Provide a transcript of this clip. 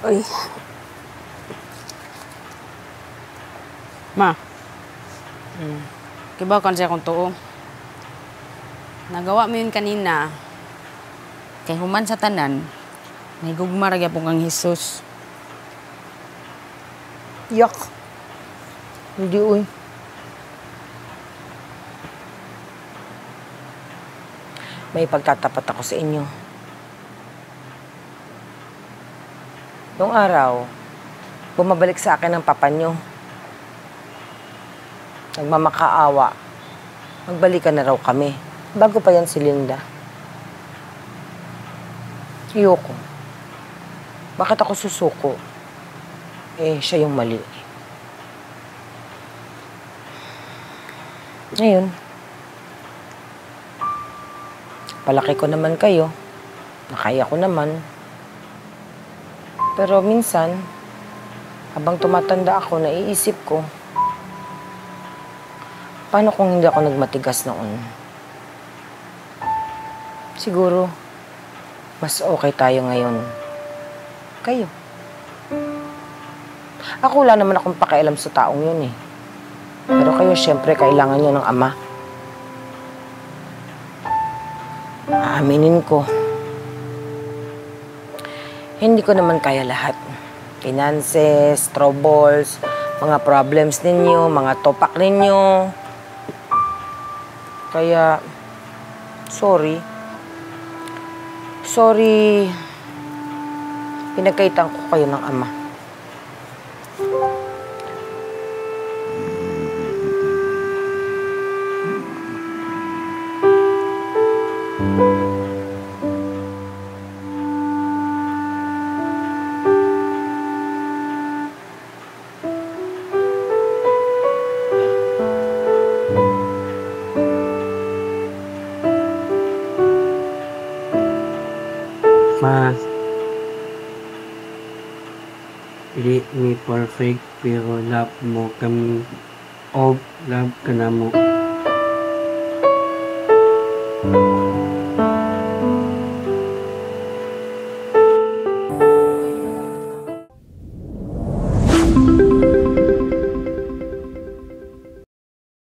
Uy. Ma. Kibaw kan siya kung tuo. Nagawa mo yun kanina. Kay human sa tanan, may gugma ra gyapon kang Hesus. Yak. Hindi, uy. May pagtatapat ako sa inyo. Noong araw, bumabalik sa akin ang papa nyo. Nagmamakaawa. Magbalikan na raw kami. Bago pa yan si Linda. Ayoko. Bakit ako susuko? Siya yung mali. Ngayon, palaki ko naman kayo. Nakaya ko naman. Pero minsan, habang tumatanda ako, naiisip ko, paano kung hindi ako nagmatigas noon? Siguro, mas okay tayo ngayon. Kayo. Ako wala naman akong pakialam sa taong yun eh. Pero kayo, syempre, kailangan nyo ng ama. Aaminin ko. Hindi ko naman kaya lahat. Finances, troubles, mga problems ninyo, mga topak ninyo. Kaya, sorry. Sorry, pinagkaitan ko kayo ng ama. Ma, hindi mi perfect pero love mo kami o love ka na mo.